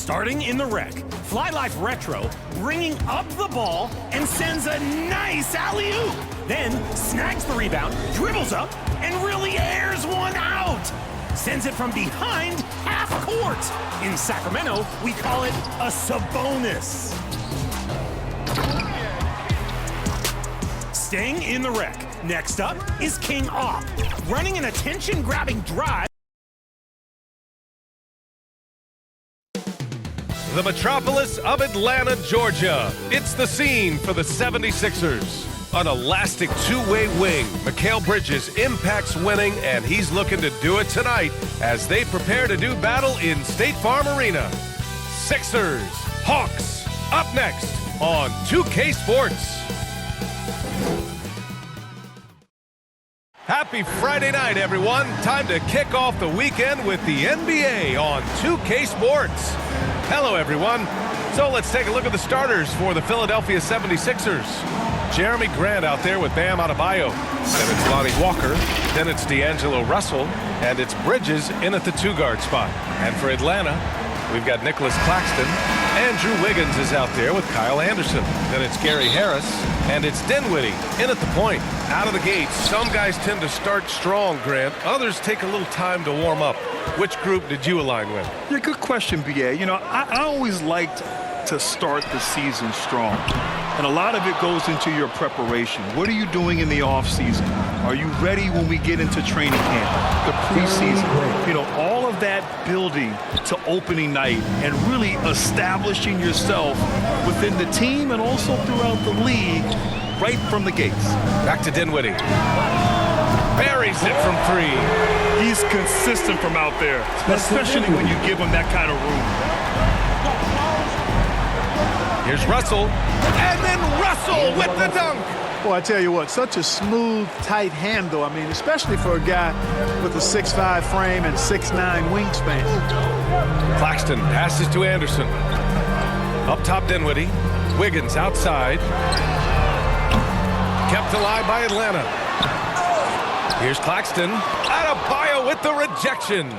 Starting in the rec, Fly Life Retro bringing up the ball and sends a nice alley-oop. Then snags the rebound, dribbles up, and really airs one out. Sends it from behind half court. In Sacramento, we call it a Sabonis. Staying in the rec, next up is King Off, running an attention-grabbing drive. The metropolis of Atlanta, Georgia. It's the scene for the 76ers. An elastic two-way wing, Mikal Bridges impacts winning, and he's looking to do it tonight as they prepare to do battle in State Farm Arena. Sixers, Hawks, up next on 2K Sports. Happy Friday night, everyone. Time to kick off the weekend with the NBA on 2K Sports. Hello, everyone. So let's take a look at the starters for the Philadelphia 76ers. Jeremy Grant out there with Bam Adebayo. Then it's Lonnie Walker. Then it's D'Angelo Russell. And it's Bridges in at the two-guard spot. And for Atlanta, we've got Nicholas Claxton. Andrew Wiggins is out there with Kyle Anderson. Then it's Gary Harris. And it's Dinwiddie in at the point. Out of the gate, some guys tend to start strong, Grant. Others take a little time to warm up. Which group did you align with? Yeah, good question, B.A. You know, I always liked to start the season strong. And a lot of it goes into your preparation. What are you doing in the offseason? Are you ready when we get into training camp, the preseason? You know, all of that building to opening night and really establishing yourself within the team and also throughout the league right from the gates. Back to Dinwiddie. Buries it from three. He's consistent from out there, especially when you give him that kind of room. Here's Russell, and then Russell with the dunk. Well, I tell you what, such a smooth, tight handle. I mean, especially for a guy with a 6'5" frame and 6'9" wingspan. Claxton passes to Anderson. Up top, Dinwiddie. Wiggins outside. Kept alive by Atlanta. Here's Claxton. Adebayo with the rejection.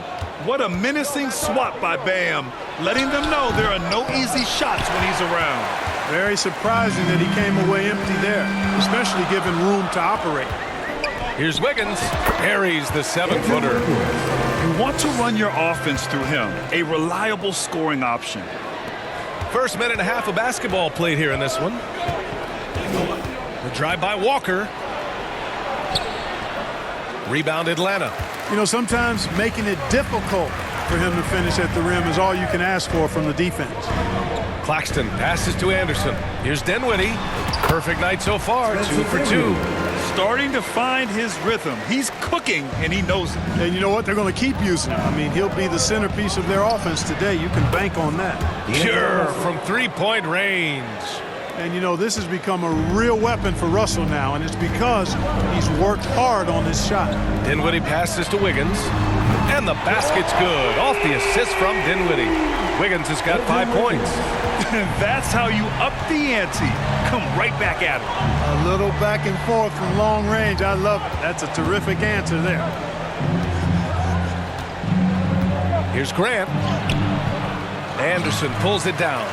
What a menacing swat by Bam, letting them know there are no easy shots when he's around. Very surprising that he came away empty there, especially given room to operate. Here's Wiggins. Carries the 7-footer. You want to run your offense through him, a reliable scoring option. First minute and a half of basketball played here in this one. The drive by Walker. Rebound Atlanta. You know, sometimes making it difficult for him to finish at the rim is all you can ask for from the defense. Claxton passes to Anderson. Here's Dinwiddie. Perfect night so far, 2 for 2. Starting to find his rhythm. He's cooking, and he knows it. And you know what? They're going to keep using him. I mean, he'll be the centerpiece of their offense today. You can bank on that. Pure from three-point range. And, you know, this has become a real weapon for Russell now, and it's because he's worked hard on this shot. Dinwiddie passes to Wiggins, and the basket's good. Off the assist from Dinwiddie. Wiggins has got 5 points. That's how you up the ante. Come right back at it. A little back and forth from long range. I love it. That's a terrific answer there. Here's Grant. Anderson pulls it down.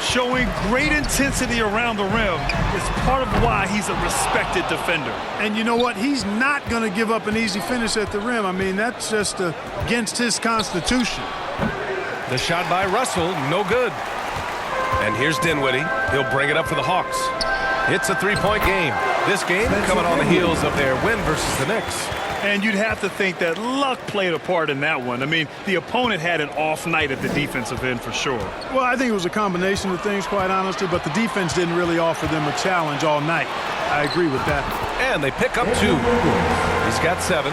Showing great intensity around the rim is part of why he's a respected defender. And you know what? He's not going to give up an easy finish at the rim. I mean, that's just against his constitution. The shot by Russell, no good. And here's Dinwiddie. He'll bring it up for the Hawks. It's a three-point game. This game coming on the heels of their win versus the Knicks. And you'd have to think that luck played a part in that one. I mean, the opponent had an off night at the defensive end for sure. Well, I think it was a combination of things, quite honestly, but the defense didn't really offer them a challenge all night. I agree with that. And they pick up 2. He's got 7.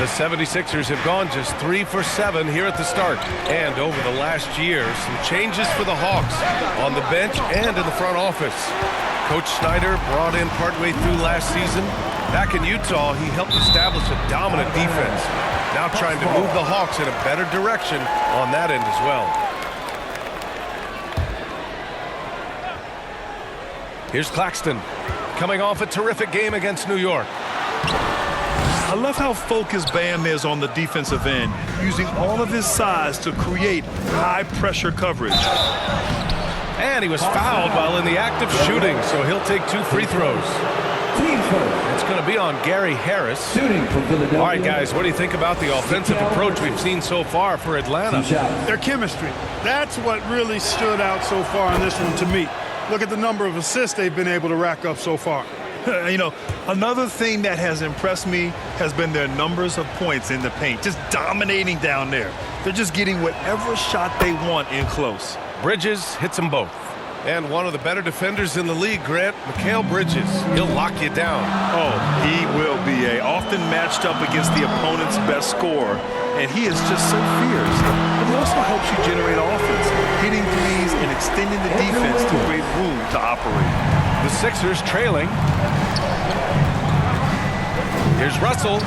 The 76ers have gone just 3 for 7 here at the start. And over the last year, some changes for the Hawks on the bench and in the front office. Coach Snyder brought in partway through last season. Back in Utah, he helped establish a dominant defense. Now trying to move the Hawks in a better direction on that end as well. Here's Claxton, coming off a terrific game against New York. I love how focused Bam is on the defensive end, using all of his size to create high-pressure coverage. And he was fouled while in the act of shooting, so he'll take 2 free throws. It's going to be on Gary Harris. All right, guys, what do you think about the offensive approach we've seen so far for Atlanta? Their chemistry. That's what really stood out so far in this one to me. Look at the number of assists they've been able to rack up so far. You know, another thing that has impressed me has been their numbers of points in the paint, just dominating down there. They're just getting whatever shot they want in close. Bridges hits them both. And one of the better defenders in the league, Grant, Mikal Bridges. He'll lock you down. Oh, he will be often matched up against the opponent's best scorer, and he is just so fierce. But he also helps you generate offense, hitting threes and extending the defense to create room to operate. The Sixers trailing. Here's Russell.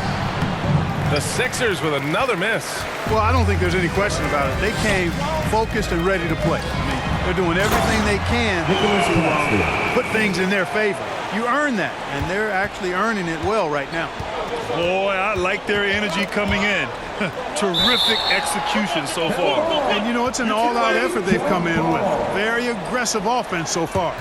The Sixers with another miss. Well, I don't think there's any question about it. They came focused and ready to play. I mean, they're doing everything they can to put things in their favor. You earn that, and they're actually earning it well right now. Boy, I like their energy coming in. Terrific execution so far. And, you know, it's an all-out effort they've come in with. Very aggressive offense so far.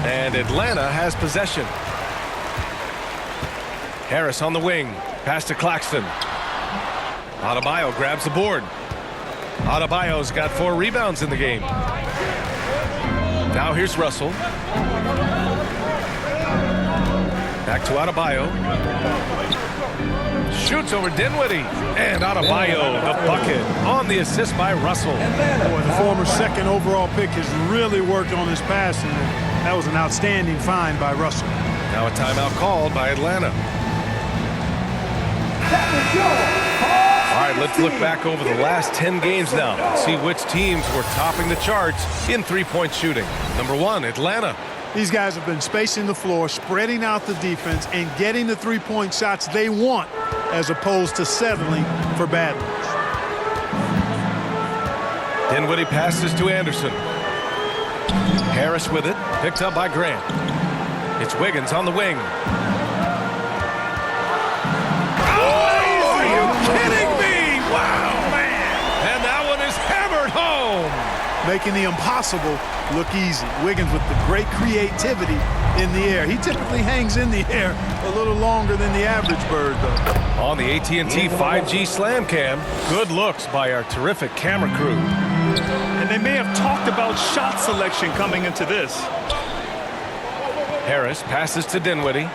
And Atlanta has possession. Harris on the wing. Pass to Claxton. Adebayo grabs the board. Adebayo's got 4 rebounds in the game. Now here's Russell. Back to Adebayo. Shoots over Dinwiddie. And Adebayo, the bucket, on the assist by Russell. Boy, the former second overall pick has really worked on his passing. That was an outstanding find by Russell. Now a timeout called by Atlanta. All right, let's look back over the last 10 games now and see which teams were topping the charts in three-point shooting. Number 1, Atlanta. These guys have been spacing the floor, spreading out the defense, and getting the three-point shots they want as opposed to settling for bad ones. Dinwiddie passes to Anderson. Harris with it, picked up by Grant. It's Wiggins on the wing. Oh, are you kidding me? Wow, man. And that one is hammered home. Making the impossible look easy. Wiggins with the great creativity in the air. He typically hangs in the air a little longer than the average bird, though. On the AT&T 5G Slam Cam, good looks by our terrific camera crew. And they may have talked about shot selection coming into this. Harris passes to Dinwiddie.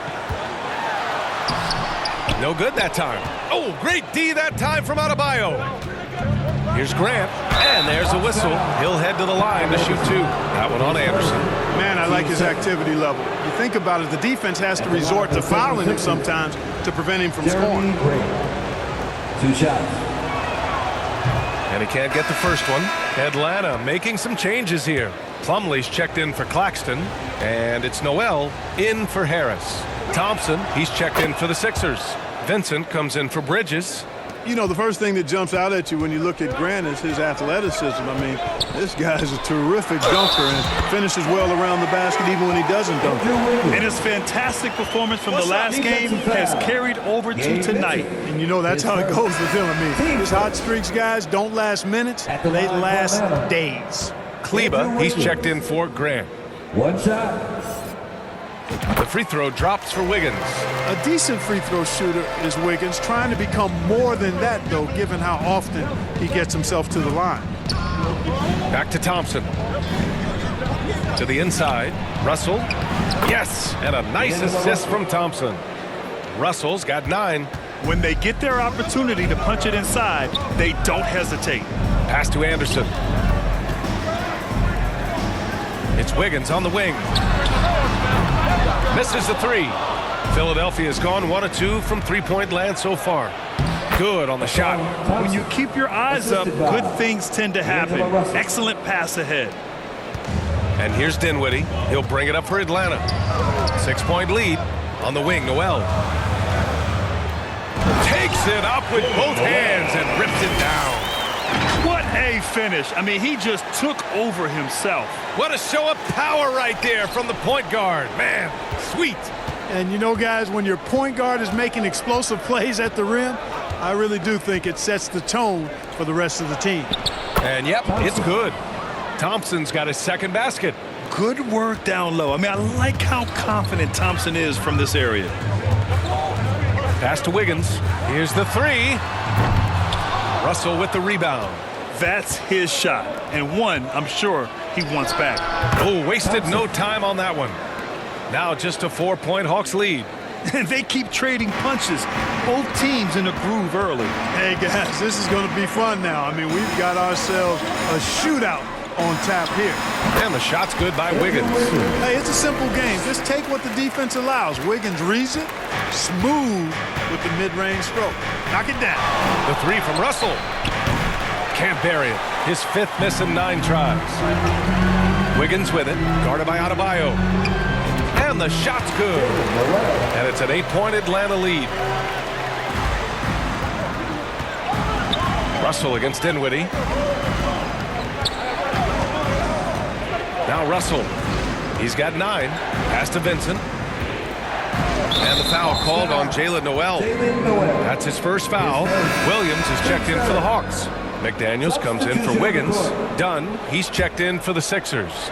No good that time. Oh, great D that time from Adebayo. Here's Grant, and there's a whistle. He'll head to the line to shoot 2. That one on Anderson. Man, I like his activity level. You think about it, the defense has to resort to fouling him sometimes to prevent him from scoring. 2 shots. And he can't get the first one. Atlanta making some changes here. Plumlee's checked in for Claxton, and it's Noel in for Harris. Thompson, he's checked in for the Sixers. Vincent comes in for Bridges. You know, the first thing that jumps out at you when you look at Grant is his athleticism. I mean, this guy is a terrific dunker and finishes well around the basket even when he doesn't dunk. And his fantastic performance from the last game has carried over to tonight. And you know, that's how it goes with him. I mean, his hot streaks, guys, don't last minutes. They last days. Kleba, he's checked in for Grant. 1 shot. The free throw drops for Wiggins. A decent free throw shooter is Wiggins, trying to become more than that, though, given how often he gets himself to the line. Back to Thompson. To the inside. Russell. Yes, and a nice assist from Thompson. Russell's got 9. When they get their opportunity to punch it inside, they don't hesitate. Pass to Anderson. It's Wiggins on the wing. Misses the 3. Philadelphia's gone 1 of 2 from three-point land so far. Good on the shot. When you keep your eyes up, good things tend to happen. Excellent pass ahead. And here's Dinwiddie. He'll bring it up for Atlanta. 6-point lead on the wing. Noel takes it up with both hands and rips it down. What A finish. I mean, he just took over himself. What a show of power right there from the point guard. Man, sweet. And you know, guys, when your point guard is making explosive plays at the rim, I really do think it sets the tone for the rest of the team. And yep, it's good. Thompson's got his second basket. Good work down low. I mean, I like how confident Thompson is from this area. Pass to Wiggins. Here's the three. Russell with the rebound. That's his shot. And one, I'm sure, he wants back. Oh, wasted no time on that one. Now just a 4-point Hawks lead. And they keep trading punches. Both teams in the groove early. Hey, guys, this is going to be fun now. I mean, we've got ourselves a shootout on tap here. And the shot's good by Wiggins. Hey, it's a simple game. Just take what the defense allows. Wiggins reads it, smooth with the mid-range stroke. Knock it down. The three from Russell. Can't bury it. His fifth miss in 9 tries. Wiggins with it, guarded by Adebayo. And the shot's good. And it's an 8-point Atlanta lead. Russell against Dinwiddie. Now Russell. He's got 9. Pass to Vincent. And the foul called on Jalen Noel. That's his first foul. Williams is checked in for the Hawks. McDaniels comes in for Wiggins. Dunn, he's checked in for the Sixers.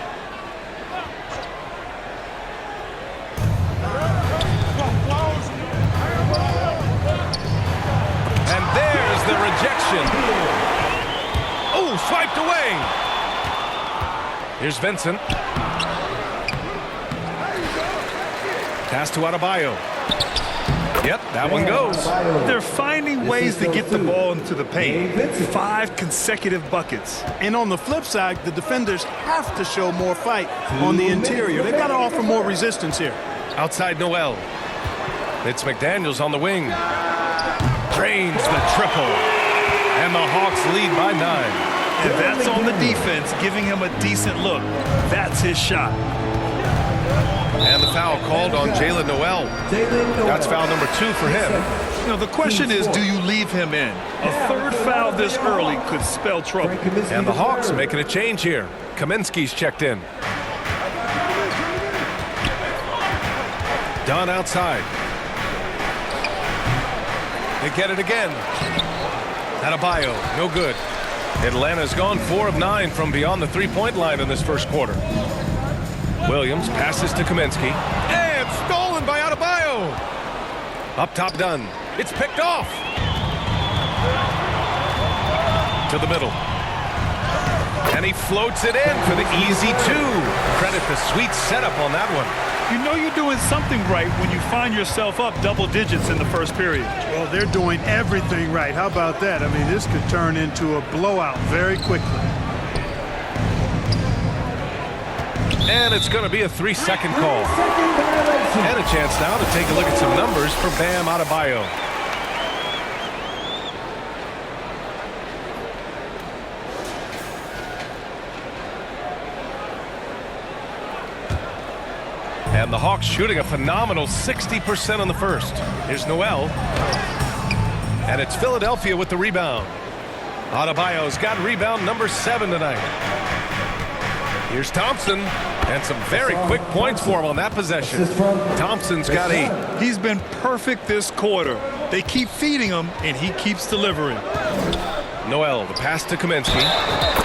And there's the rejection. Oh, swiped away. Here's Vincent. Pass to Adebayo. Yep, that one goes. They're finding ways to get the ball into the paint. 5 consecutive buckets. And on the flip side, the defenders have to show more fight on the interior. They've got to offer more resistance here. Outside Noel. It's McDaniels on the wing. Drains the triple. And the Hawks lead by 9. And that's on the defense, giving him a decent look. That's his shot. And the foul called on Jalen Noel. That's foul number 2 for him. You know, the question is, do you leave him in? A third foul this early could spell trouble. And the Hawks making a change here. Kaminsky's checked in. Dunn outside. They get it again. Adebayo, no good. Atlanta's gone 4 of 9 from beyond the 3-point line in this first quarter. Williams passes to Kaminsky. And stolen by Adebayo. Up top Dunn. It's picked off. To the middle. And he floats it in for the easy 2. Credit the sweet setup on that one. You know you're doing something right when you find yourself up double digits in the first period. Well, they're doing everything right. How about that? I mean, this could turn into a blowout very quickly. And it's going to be a 3-second call. And a chance now to take a look at some numbers for Bam Adebayo. And the Hawks shooting a phenomenal 60% on the first. Here's Noel. And it's Philadelphia with the rebound. Adebayo's got rebound number 7 tonight. Here's Thompson. And some very quick points for him on that possession. Thompson's got 8. He's been perfect this quarter. They keep feeding him, and he keeps delivering. Noel, the pass to Kaminsky.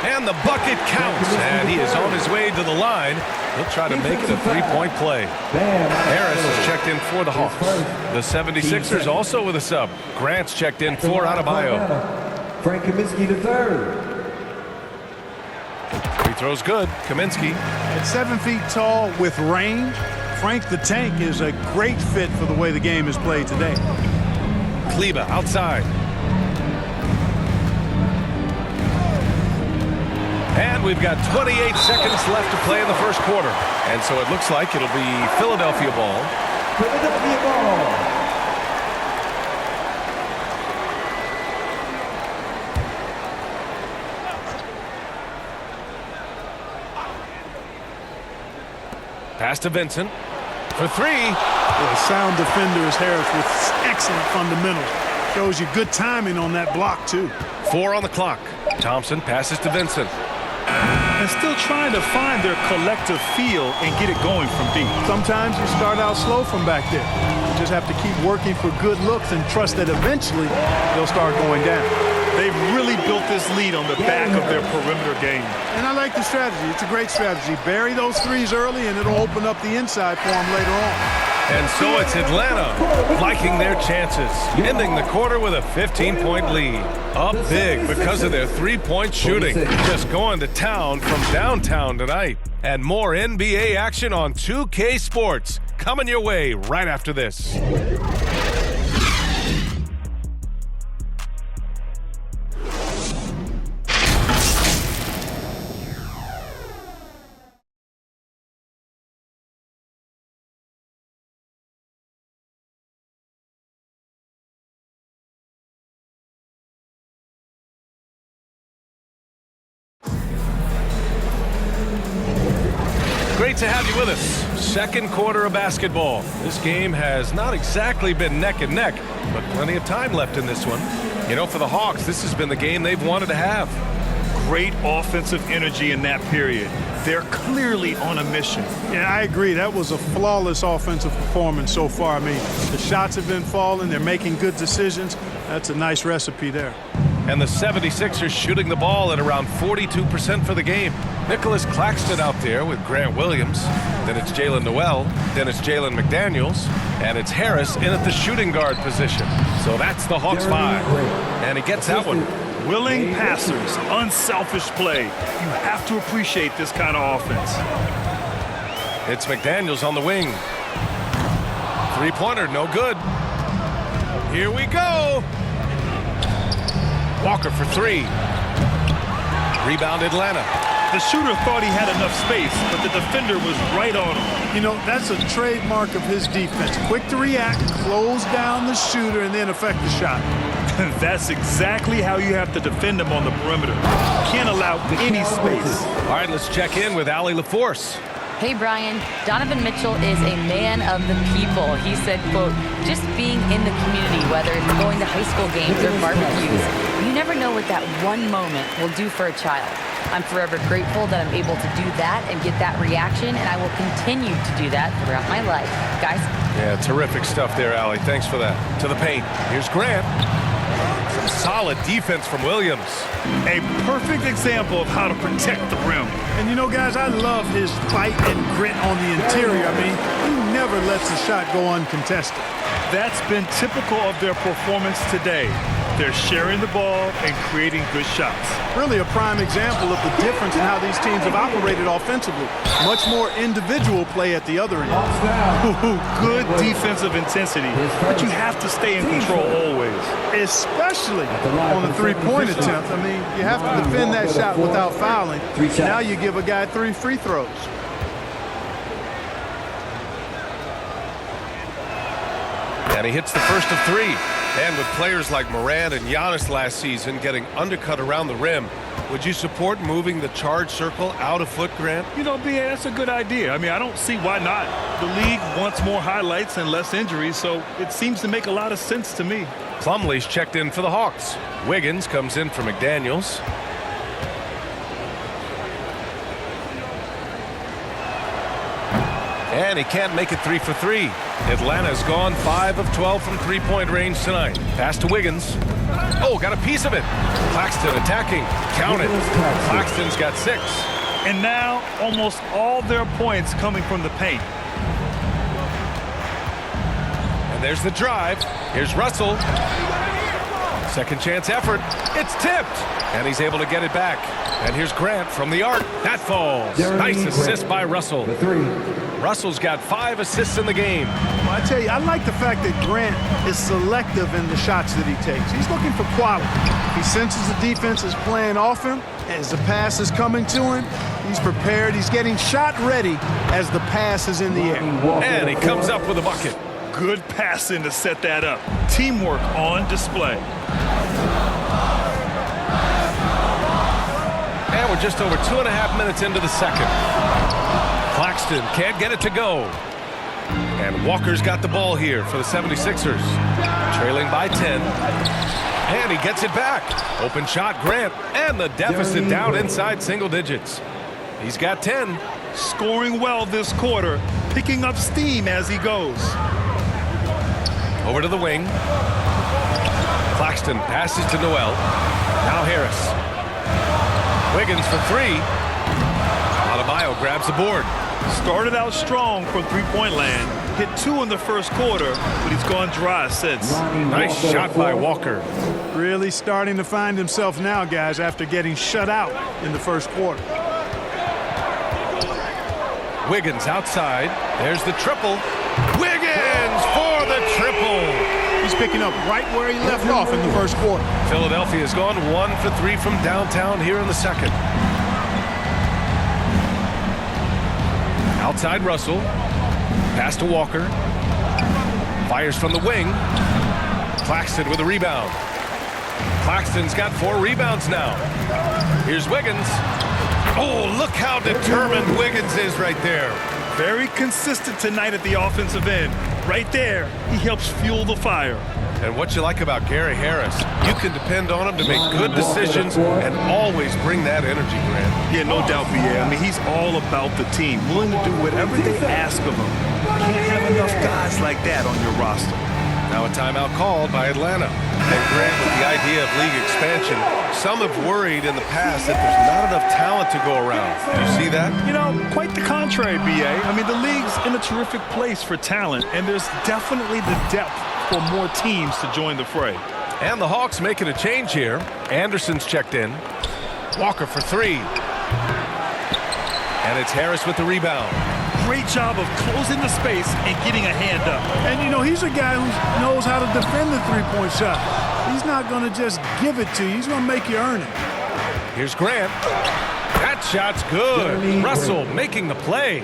And the bucket counts. And he is on his way to the line. He'll try to make it a 3-point play. Harris is checked in for the Hawks. The 76ers also with a sub. Grant's checked in for Adebayo. Frank Kaminsky the third. Free throw's good. Kaminsky. At 7 feet tall with range, Frank the Tank is a great fit for the way the game is played today. Kleba outside. And we've got 28 seconds left to play in the first quarter. And so it looks like it'll be Philadelphia ball. Philadelphia ball. Pass to Vincent for 3. A sound defender is Harris with excellent fundamentals. Shows you good timing on that block, too. 4 on the clock. Thompson passes to Vincent. And still trying to find their collective feel and get it going from deep. Sometimes you start out slow from back there. You just have to keep working for good looks and trust that eventually they'll start going down. They've really built this lead on the back of their perimeter game. And I like the strategy. It's a great strategy. Bury those threes early, and it'll open up the inside for them later on. And so it's Atlanta liking their chances, ending the quarter with a 15-point lead. Up big because of their three-point shooting. Just going to town from downtown tonight. And more NBA action on 2K Sports coming your way right after this. Great to have you with us. Second quarter of basketball. This game has not exactly been neck and neck, but plenty of time left in this one. You know, for the Hawks, this has been the game they've wanted to have. Great offensive energy in that period. They're clearly on a mission. Yeah, I agree. That was a flawless offensive performance so far. I mean, the shots have been falling. They're making good decisions. That's a nice recipe there. And the 76ers shooting the ball at around 42% for the game. Nicholas Claxton out there with Grant Williams. Then it's Jalen Noel. Then it's Jalen McDaniels. And it's Harris in at the shooting guard position. So that's the Hawks 5. And he gets that one. Willing passers, unselfish play. You have to appreciate this kind of offense. It's McDaniels on the wing. Three-pointer, no good. Here we go. Walker for 3. Rebound Atlanta. The shooter thought he had enough space, but the defender was right on him. You know, that's a trademark of his defense. Quick to react, close down the shooter, and then affect the shot. That's exactly how you have to defend him on the perimeter. Can't allow any space. All right, let's check in with Allie LaForce. Hey, Brian, Donovan Mitchell is a man of the people. He said, quote, just being in the community, whether it's going to high school games or barbecues, you never know what that one moment will do for a child. I'm forever grateful that I'm able to do that and get that reaction, and I will continue to do that throughout my life. Guys? Yeah, terrific stuff there, Allie. Thanks for that. To the paint. Here's Grant. Some solid defense from Williams. A perfect example of how to protect the rim. And you know, guys, I love his fight and grit on the interior. I mean, he never lets the shot go uncontested. That's been typical of their performance today. They're sharing the ball and creating good shots. Really a prime example of the difference in how these teams have operated offensively. Much more individual play at the other end. Good defensive intensity, but you have to stay in control always. Especially on the three-point attempt. I mean, you have to defend that shot without fouling. Now you give a guy 3 free throws. And he hits the first of 3. And with players like Morant and Giannis last season getting undercut around the rim, would you support moving the charge circle out a foot, Grant? You know, B.A., that's a good idea. I mean, I don't see why not. The league wants more highlights and less injuries, so it seems to make a lot of sense to me. Plumlee's checked in for the Hawks. Wiggins comes in for McDaniels. And he can't make it 3 for 3. Atlanta's gone 5 of 12 from three-point range tonight. Pass to Wiggins. Oh, got a piece of it. Claxton attacking. Count it. Claxton's got 6. And now almost all their points coming from the paint. And there's the drive. Here's Russell. Second chance effort. It's tipped. And he's able to get it back. And here's Grant from the arc. That falls. Nice assist by Russell. Russell's got 5 assists in the game. Well, I tell you, I like the fact that Grant is selective in the shots that he takes. He's looking for quality. He senses the defense is playing off him. As the pass is coming to him, he's prepared. He's getting shot ready as the pass is in the air. And he comes up with a bucket. Good passing to set that up. Teamwork on display. And we're just over 2.5 minutes into the second. Claxton can't get it to go. And Walker's got the ball here for the 76ers. Trailing by 10. And he gets it back. Open shot, Grant. And the deficit down inside single digits. He's got 10. Scoring well this quarter, picking up steam as he goes. Over to the wing. Claxton passes to Noel. Now Harris. Wiggins for three. Adebayo grabs the board. Started out strong from three-point land. Hit 2 in the first quarter, but he's gone dry since. Nice shot by Walker. Really starting to find himself now, guys, after getting shut out in the first quarter. Wiggins outside. There's the triple. Wiggins for the triple. He's picking up right where he left off in the first quarter. Philadelphia has gone 1 for 3 from downtown here in the second. Outside Russell. Pass to Walker. Fires from the wing. Claxton with a rebound. Claxton's got 4 rebounds now. Here's Wiggins. Oh, look how determined Wiggins is right there. Very consistent tonight at the offensive end. Right there, he helps fuel the fire. And what you like about Gary Harris, you can depend on him to make good decisions and always bring that energy, Grant. Yeah, no doubt, B.A. I mean, he's all about the team, willing to do whatever they ask of him. Can't have enough guys like that on your roster. Now a timeout called by Atlanta. And Grant, with the idea of league expansion, some have worried in the past that there's not enough talent to go around. Do you see that? You know, quite the contrary, B.A. I mean, the league's in a terrific place for talent, and there's definitely the depth for more teams to join the fray. And the Hawks making a change here. Anderson's checked in. Walker for 3. And it's Harris with the rebound. Great job of closing the space and getting a hand up. And, you know, he's a guy who knows how to defend the three-point shot. He's not going to just give it to you. He's going to make you earn it. Here's Grant. That shot's good. Russell making the play.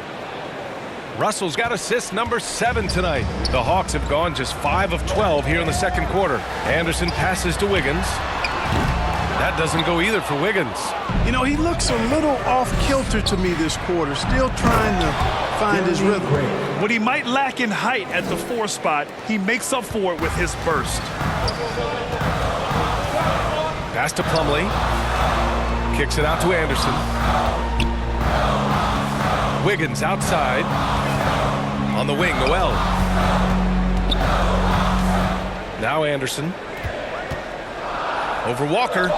Russell's got assist number 7 tonight. The Hawks have gone just 5 of 12 here in the second quarter. Anderson passes to Wiggins. That doesn't go either for Wiggins. You know, he looks a little off-kilter to me this quarter, still trying to find his rhythm. What he might lack in height at the 4 spot, he makes up for it with his burst. Pass to Plumlee. Kicks it out to Anderson. Wiggins outside. On the wing, Noel. Now Anderson. Over Walker.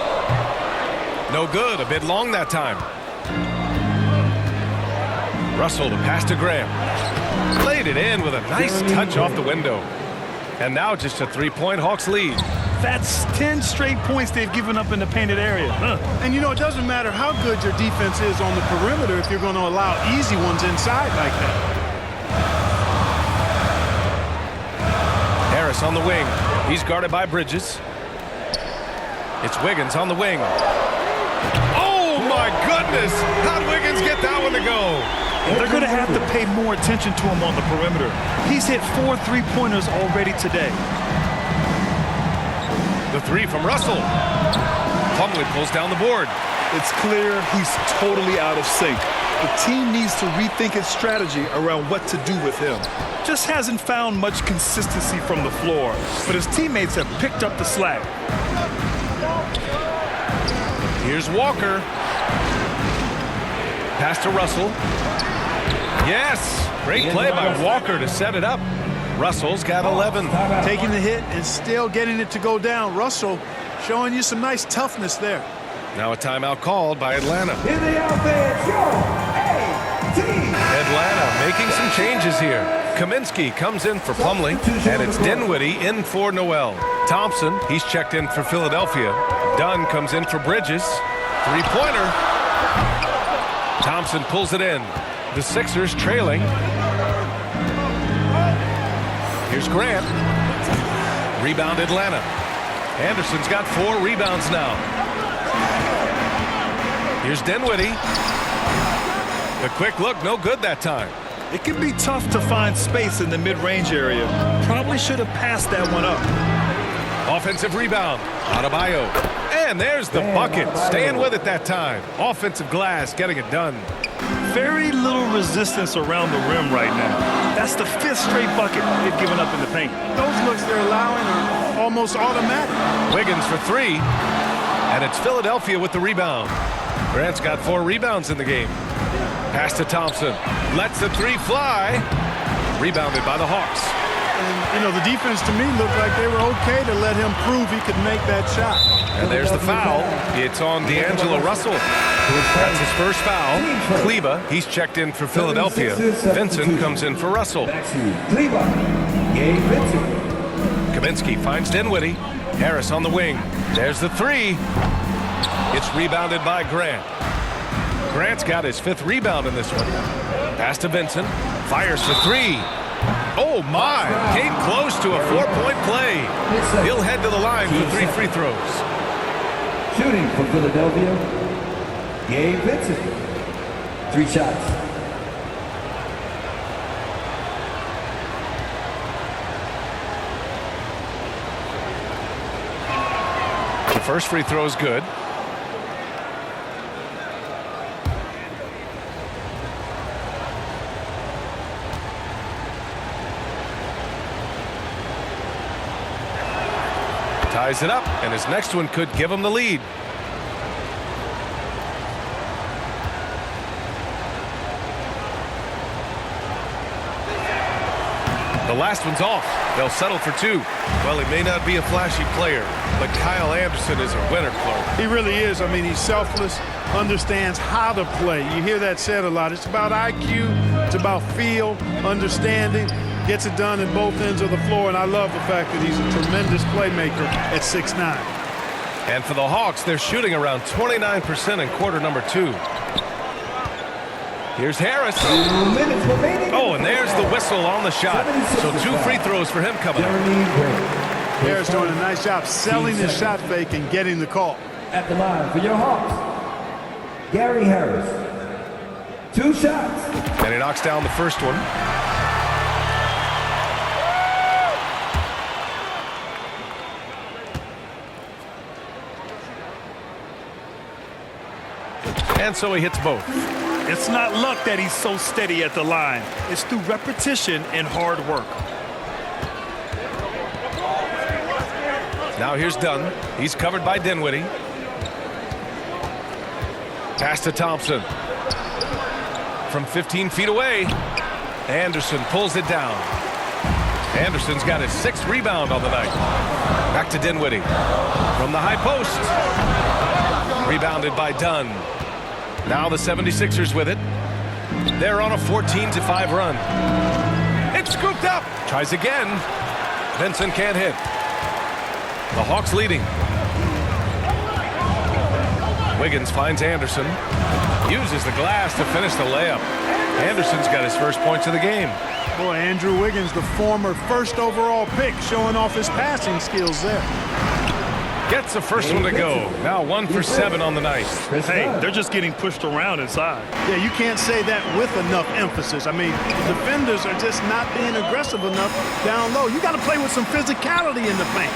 No good. A bit long that time. Russell to pass to Graham. Laid it in with a nice touch off the window. And now just a 3-point Hawks lead. That's 10 straight points they've given up in the painted area. And, you know, it doesn't matter how good your defense is on the perimeter if you're going to allow easy ones inside like that. Harris on the wing. He's guarded by Bridges. It's Wiggins on the wing. Oh, my goodness! How'd Wiggins get that one to go? They're going to have to pay more attention to him on the perimeter. He's hit 4 3-pointers already today. The 3 from Russell. Plumlee pulls down the board. It's clear he's totally out of sync. The team needs to rethink its strategy around what to do with him. Just hasn't found much consistency from the floor, but his teammates have picked up the slack. Here's Walker. Pass to Russell. Yes! Great play by Walker to set it up. Russell's got 11. Taking the hit and still getting it to go down. Russell showing you some nice toughness there. Now a timeout called by Atlanta. In the offense, Atlanta making some changes here. Kaminsky comes in for Plumlee, and it's Dinwiddie in for Noel. Thompson, he's checked in for Philadelphia. Dunn comes in for Bridges. 3-pointer. Thompson pulls it in. The Sixers trailing. Here's Grant. Rebound Atlanta. Anderson's got 4 rebounds now. Here's Dinwiddie. The quick look, no good that time. It can be tough to find space in the mid-range area. Probably should have passed that one up. Offensive rebound. Adebayo. And there's the bucket. Staying with it that time. Offensive glass, getting it done. Very little resistance around the rim right now. That's the 5th straight bucket they've given up in the paint. Those looks they're allowing are almost automatic. Wiggins for 3. And it's Philadelphia with the rebound. Grant's got 4 rebounds in the game. Pass to Thompson. Lets the 3 fly. Rebounded by the Hawks. And, you know, the defense to me looked like they were okay to let him prove he could make that shot. And there's the foul. It's on D'Angelo Russell. That's his first foul. Kleba, he's checked in for Philadelphia. Vincent comes in for Russell. Kaminsky finds Dinwiddie. Harris on the wing. There's the 3. It's rebounded by Grant. Grant's got his 5th rebound in this one. Pass to Vincent. Fires for 3. Oh, my. Came close to a 4-point play. He'll head to the line for 3 free throws. Shooting for Philadelphia, Gabe Vincent. 3 shots. The first free throw is good. Ties it up, and his next one could give him the lead. The last one's off. They'll settle for 2. Well, he may not be a flashy player, but Kyle Anderson is a winner, Clark. He really is. I mean, he's selfless, understands how to play. You hear that said a lot. It's about IQ. It's about feel, understanding. Gets it done in both ends of the floor, and I love the fact that he's a tremendous playmaker at 6'9". And for the Hawks, they're shooting around 29% in quarter number 2. Here's Harris. Oh, and there's the whistle on the shot. So 2 free throws for him coming up. Harris doing a nice job selling his shot fake and getting the call. At the line for your Hawks, Gary Harris. 2 shots. And he knocks down the first one. And so he hits both. It's not luck that he's so steady at the line. It's through repetition and hard work. Now here's Dunn. He's covered by Dinwiddie. Pass to Thompson. From 15 feet away. Anderson pulls it down. Anderson's got his 6th rebound on the night. Back to Dinwiddie. From the high post. Rebounded by Dunn. Now the 76ers with it. They're on a 14-5 run. It's scooped up. Tries again. Vincent can't hit. The Hawks leading. Wiggins finds Anderson. Uses the glass to finish the layup. Anderson's got his first points of the game. Boy, Andrew Wiggins, the former 1st overall pick, showing off his passing skills there. Gets the first one to go. Now 1 for 7 on the night. Hey, they're just getting pushed around inside. Yeah, you can't say that with enough emphasis. I mean, defenders are just not being aggressive enough down low. You got to play with some physicality in the paint.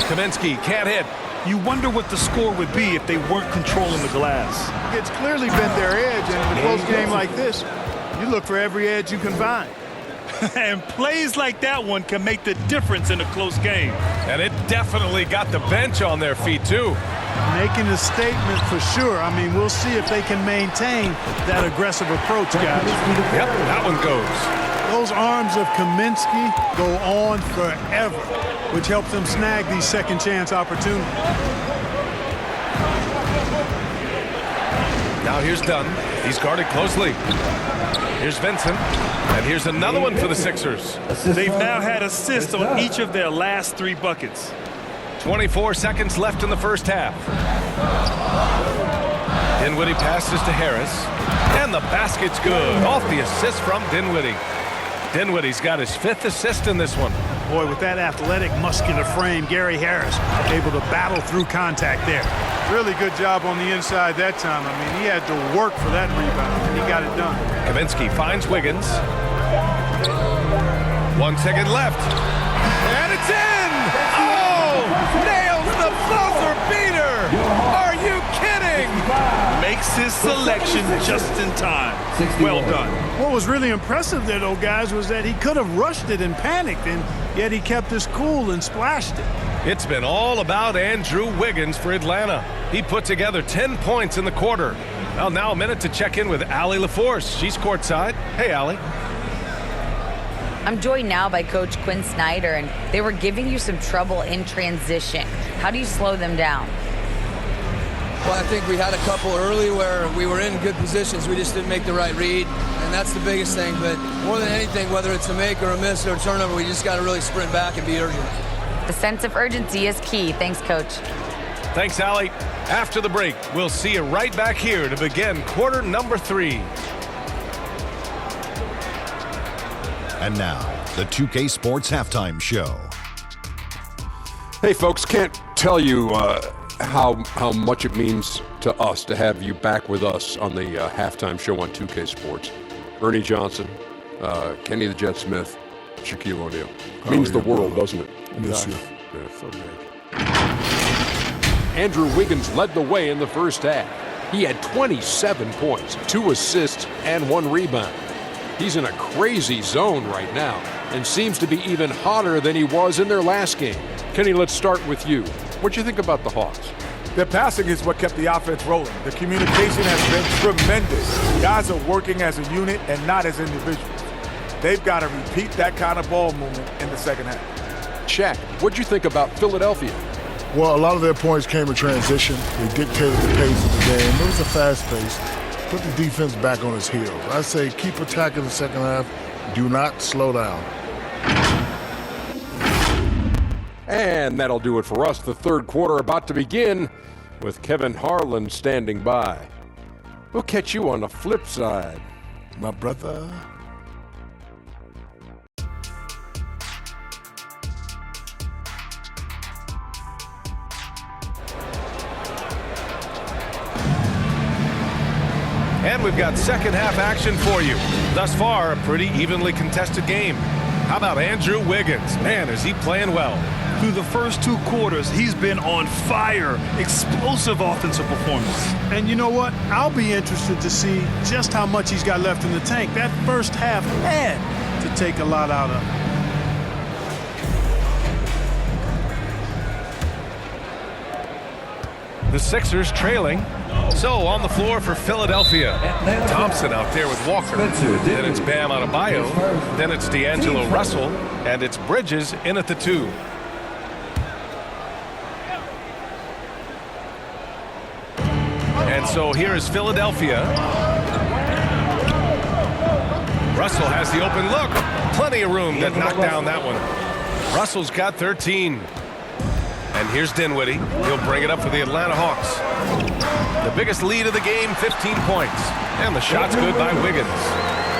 Kaminsky can't hit. You wonder what the score would be if they weren't controlling the glass. It's clearly been their edge, and in a close game like this, you look for every edge you can find. And plays like that one can make the difference in a close game. And it definitely got the bench on their feet, too. Making a statement for sure. I mean, we'll see if they can maintain that aggressive approach, guys. Yep, that one goes. Those arms of Kaminsky go on forever, which helps them snag these second chance opportunities. Now here's Dunn. He's guarded closely. Here's Vincent. And here's another one for the Sixers. They've now had assists on each of their last 3 buckets. 24 seconds left in the first half. Dinwiddie passes to Harris. And the basket's good. Off the assist from Dinwiddie. Dinwiddie's got his 5th assist in this one. Boy, with that athletic, muscular frame, Gary Harris able to battle through contact there. Really good job on the inside that time. I mean, he had to work for that rebound, and he got it done. Kaminsky finds Wiggins. 1 second left. And it's in! Oh! Nails the buzzer beater! Are you kidding? makes his selection just in time. Well done. What was really impressive there, though, guys, was that he could have rushed it and panicked, and yet he kept his cool and splashed it. It's been all about Andrew Wiggins for Atlanta. He put together 10 points in the quarter. Well, now a minute to check in with Allie LaForce. She's courtside. Hey, Allie. I'm joined now by Coach Quinn Snyder, and they were giving you some trouble in transition. How do you slow them down? Well, I think we had a couple early where we were in good positions. We just didn't make the right read, and that's the biggest thing. But more than anything, whether it's a make or a miss or a turnover, we just got to really sprint back and be urgent. The sense of urgency is key. Thanks, Coach. Thanks, Allie. After the break, we'll see you right back here to begin quarter number 3. And now, the 2K Sports Halftime Show. Hey, folks, can't tell you how much it means to us to have you back with us on the halftime show on 2K Sports. Ernie Johnson, Kenny the Jet Smith, Shaquille O'Neal. Means the world, doesn't it? Yes, yeah. So great. Andrew Wiggins led the way in the first half. He had 27 points, 2 assists, and 1 rebound. He's in a crazy zone right now and seems to be even hotter than he was in their last game. Kenny, let's start with you. What do you think about the Hawks? Their passing is what kept the offense rolling. The communication has been tremendous. Guys are working as a unit and not as individuals. They've got to repeat that kind of ball movement in the second half. Shaq, what do you think about Philadelphia? Well, a lot of their points came in transition. They dictated the pace of the game. It was a fast pace. Put the defense back on its heels. I say keep attacking the second half. Do not slow down. And that'll do it for us. The third quarter about to begin with Kevin Harlan standing by. We'll catch you on the flip side, my brother. And we've got second half action for you. Thus far, a pretty evenly contested game. How about Andrew Wiggins? Man, is he playing well. Through the first 2 quarters, he's been on fire. Explosive offensive performance. And you know what? I'll be interested to see just how much he's got left in the tank. That first half had to take a lot out of him. The Sixers trailing. So on the floor for Philadelphia, Thompson out there with Walker. Then it's Bam Adebayo. Then it's D'Angelo Russell. And it's Bridges in at the 2. And so here is Philadelphia. Russell has the open look. Plenty of room to knock down that one. Russell's got 13. And here's Dinwiddie. He'll bring it up for the Atlanta Hawks. The biggest lead of the game, 15 points. And the shot's good by Wiggins.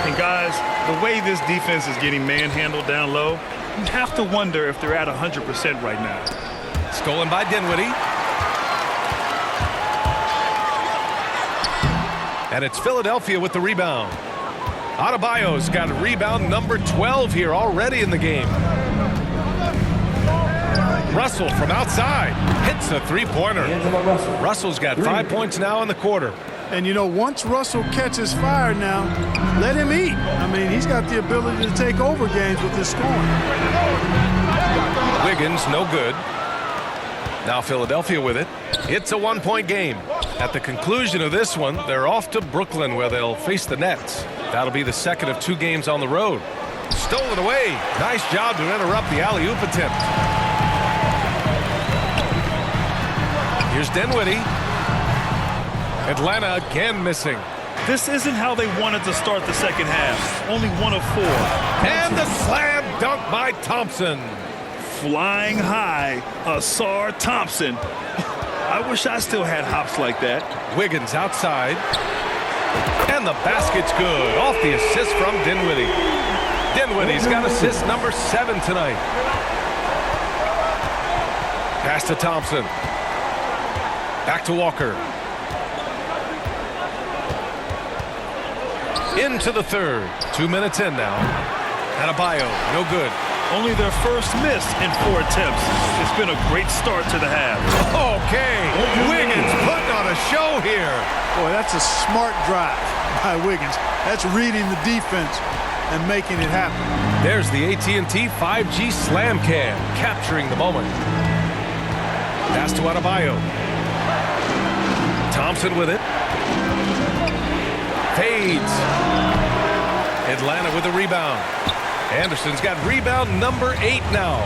And guys, the way this defense is getting manhandled down low, you have to wonder if they're at 100% right now. Stolen by Dinwiddie. And it's Philadelphia with the rebound. Adebayo's got rebound number 12 here already in the game. Russell from outside hits a 3-pointer. Russell's got 5 points now in the quarter. And you know, once Russell catches fire now, let him eat. I mean, he's got the ability to take over games with his scoring. Wiggins, no good. Now Philadelphia with it. It's a 1-point game. At the conclusion of this one, they're off to Brooklyn where they'll face the Nets. That'll be the second of 2 games on the road. Stolen away. Nice job to interrupt the alley-oop attempt. Here's Dinwiddie. Atlanta again missing. This isn't how they wanted to start the second half. Only 1 of 4. And the slam dunk by Thompson. Flying high, Asar Thompson. I wish I still had hops like that. Wiggins outside. And the basket's good. Off the assist from Dinwiddie. Dinwiddie's got assist number 7 tonight. Pass to Thompson. Back to Walker. Into the third. 2 minutes in now. Adebayo, no good. only their first miss in 4 attempts. It's been a great start to the half. Okay, Wiggins putting on a show here. Boy, that's a smart drive by Wiggins. That's reading the defense and making it happen. There's the AT&T 5G Slam Cam, capturing the moment. Pass to Adebayo. Thompson with it. Fades. Atlanta with a rebound. Anderson's got rebound number 8 now.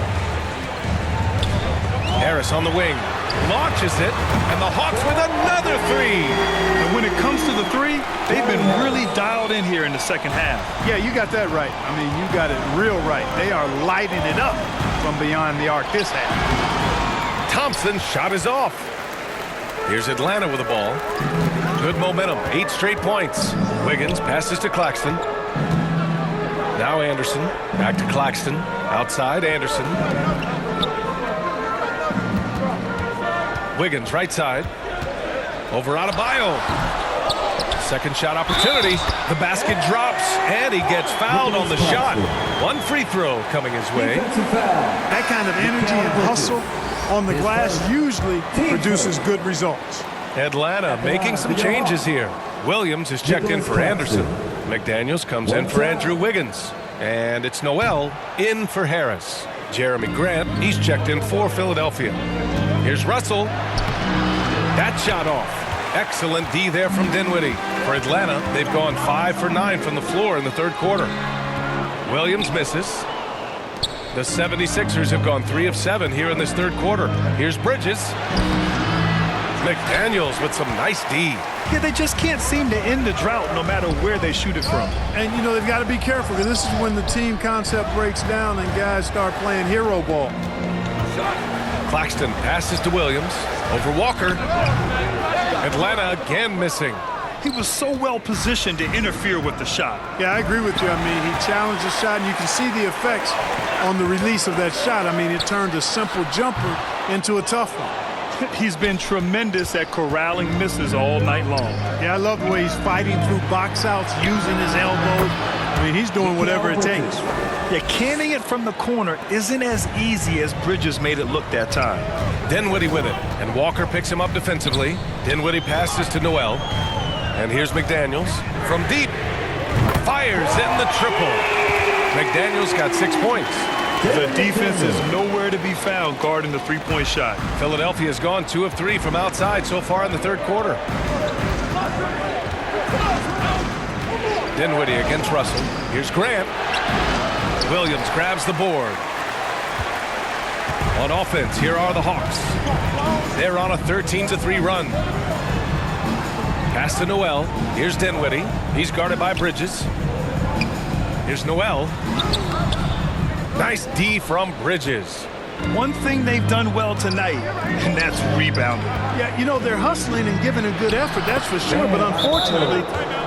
Harris on the wing. Launches it, and the Hawks with another 3. And when it comes to the 3, they've been really dialed in here in the second half. Yeah, you got that right. I mean, you got it real right. They are lighting it up from beyond the arc this half. Thompson's shot is off. Here's Atlanta with the ball. Good momentum, 8 straight points. Wiggins passes to Claxton. Now Anderson, back to Claxton. Outside, Anderson. Wiggins, right side. Over Adebayo. Second shot opportunity. The basket drops, and he gets fouled on the shot. 1 free throw coming his way. That kind of energy and hustle on the glass usually produces good results. Atlanta making some changes here. Williams is checked in for Anderson. McDaniels comes in for Andrew Wiggins. And it's Noel in for Harris. Jeremy Grant, he's checked in for Philadelphia. Here's Russell. That shot off. Excellent D there from Dinwiddie. For Atlanta, they've gone 5 for 9 from the floor in the third quarter. Williams misses. The 76ers have gone 3 of 7 here in this third quarter. Here's Bridges. McDaniels with some nice D. Yeah, they just can't seem to end the drought no matter where they shoot it from. And, you know, they've got to be careful because this is when the team concept breaks down and guys start playing hero ball. Claxton passes to Williams. Over Walker. Atlanta again missing. He was so well positioned to interfere with the shot. Yeah, I agree with you. I mean, he challenged the shot, and you can see the effects on the release of that shot. I mean, it turned a simple jumper into a tough one. He's been tremendous at corralling misses all night long. Yeah, I love the way he's fighting through box outs, using his elbows. I mean, he's doing whatever it takes. Yeah, canning it from the corner isn't as easy as Bridges made it look that time. Dinwiddie with it, and Walker picks him up defensively. Dinwiddie passes to Noel. And here's McDaniels from deep. Fires in the triple. McDaniels got 6 points. The defense is nowhere to be found guarding the three-point shot. Philadelphia has gone 2 of 3 from outside so far in the third quarter. Dinwiddie against Russell. Here's Grant. Williams grabs the board. On offense, here are the Hawks. They're on a 13-3 run. Pass to Noel. Here's Dinwiddie. He's guarded by Bridges. Here's Noel. Nice D from Bridges. One thing they've done well tonight, and that's rebounding. Yeah, you know, they're hustling and giving a good effort, that's for sure, but unfortunately,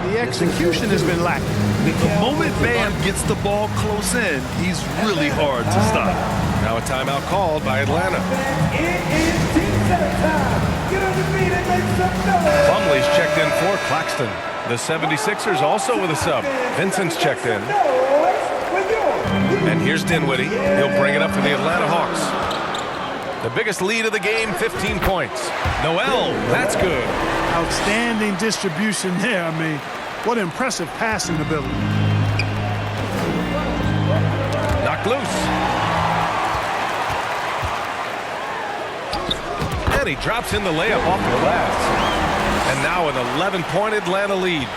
the execution has been lacking. The moment Bam gets the ball close in, he's really hard to stop. Now a timeout called by Atlanta. Plumlee's checked in for Claxton. The 76ers also with a sub. Vincent's checked in. And here's Dinwiddie. He'll bring it up for the Atlanta Hawks. The biggest lead of the game, 15 points. Noel, that's good. Outstanding distribution there. I mean, what impressive passing ability. Knocked loose. And he drops in the layup off the glass. And now an 11-point Atlanta lead.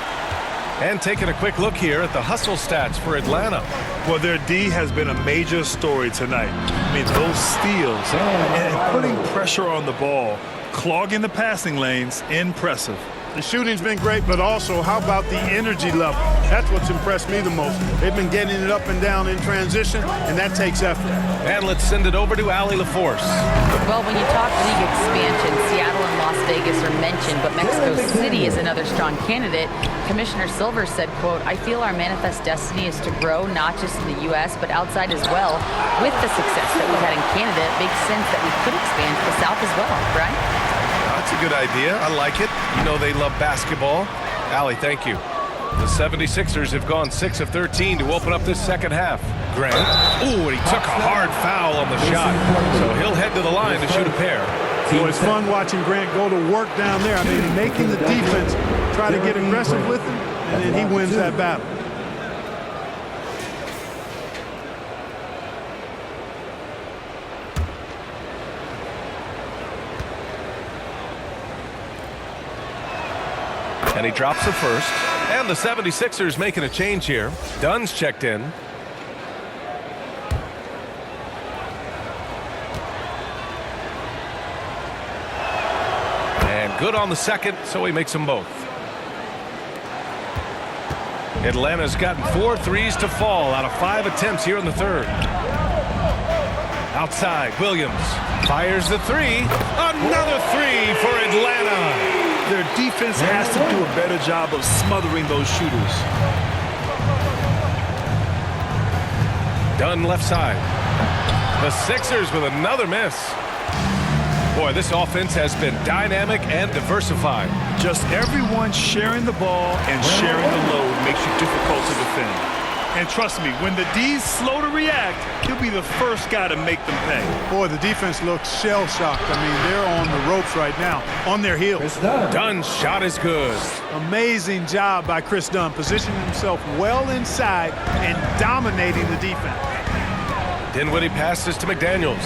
And taking a quick look here at the hustle stats for Atlanta. Well, their D has been a major story tonight. I mean, those steals and putting pressure on the ball, clogging the passing lanes, impressive. The shooting's been great, but also how about the energy level? That's what's impressed me the most. They've been getting it up and down in transition, and that takes effort. And let's send it over to Allie LaForce. Well, when you talk league expansion, Seattle and Las Vegas are mentioned, but Mexico City is another strong candidate. Commissioner Silver said, quote, "I feel our manifest destiny is to grow not just in the U.S., but outside as well. With the success that we've had in Canada, it makes sense that we could expand to the South as well." Right? That's a good idea. I like it. You know they love basketball. Allie, thank you. The 76ers have gone 6 of 13 to open up this second half. Grant. Ooh, and he took a hard foul on the shot. So he'll head to the line to shoot a pair. Well, it's fun watching Grant go to work down there. I mean, making the defense try to get aggressive with him, and then he wins that battle. And he drops the first. And the 76ers making a change here. Dunn's checked in. And good on the second, so he makes them both. Atlanta's gotten 4 threes to fall out of 5 attempts here in the third. Outside, Williams fires the three. Another three for Atlanta. Their defense has to do a better job of smothering those shooters. Dunn left side. The Sixers with another miss. Boy, this offense has been dynamic and diversified. Just everyone sharing the ball and sharing the load makes you difficult to defend. And trust me, when the D's slow to react, he'll be the first guy to make them pay. Boy, the defense looks shell-shocked. I mean, they're on the ropes right now, on their heels. Dunn's shot is good. Amazing job by Chris Dunn, positioning himself well inside and dominating the defense. Dinwiddie passes to McDaniels.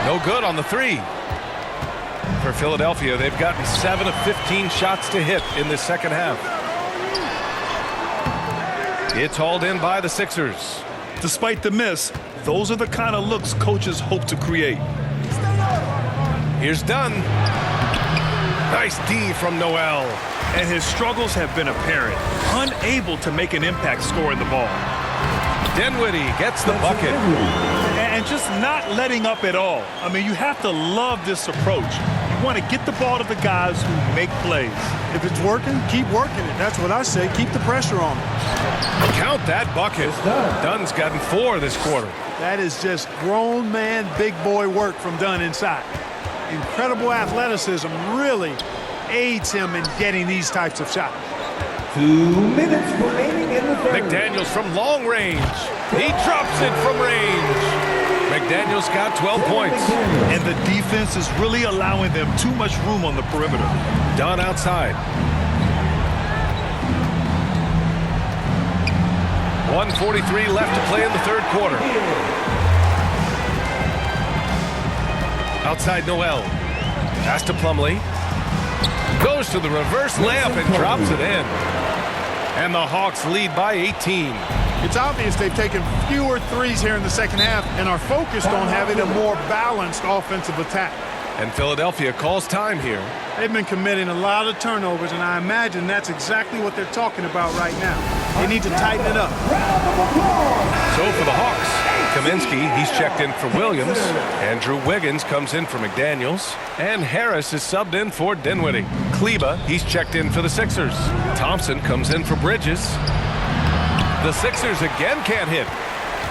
No good on the three. For Philadelphia, they've gotten 7 of 15 shots to hit in this second half. It's hauled in by the Sixers. Despite the miss, those are the kind of looks coaches hope to create. Here's Dunn. Nice D from Noel. And his struggles have been apparent. Unable to make an impact scoring the ball. Dinwiddie gets the bucket. And just not letting up at all. I mean, you have to love this approach. You want to get the ball to the guys who make plays. If it's working, keep working it. That's what I say. Keep the pressure on them. Count that bucket. Dunn's gotten 4 this quarter. That is just grown man, big boy work from Dunn inside. Incredible athleticism really aids him in getting these types of shots. 2 minutes remaining in the third. McDaniels from long range. He drops it from range. McDaniels got 12 points. And the defense is really allowing them too much room on the perimeter. Dunn outside. 1:43 left to play in the third quarter. Outside Noel. Pass to Plumlee. Goes to the reverse layup and drops it in. And the Hawks lead by 18. It's obvious they've taken fewer threes here in the second half and are focused on having a more balanced offensive attack. And Philadelphia calls time here. They've been committing a lot of turnovers, and I imagine that's exactly what they're talking about right now. They need to tighten it up. So for the Hawks, Kaminsky, he's checked in for Williams. Andrew Wiggins comes in for McDaniels. And Harris is subbed in for Dinwiddie. Kleba, he's checked in for the Sixers. Thompson comes in for Bridges. The Sixers again can't hit.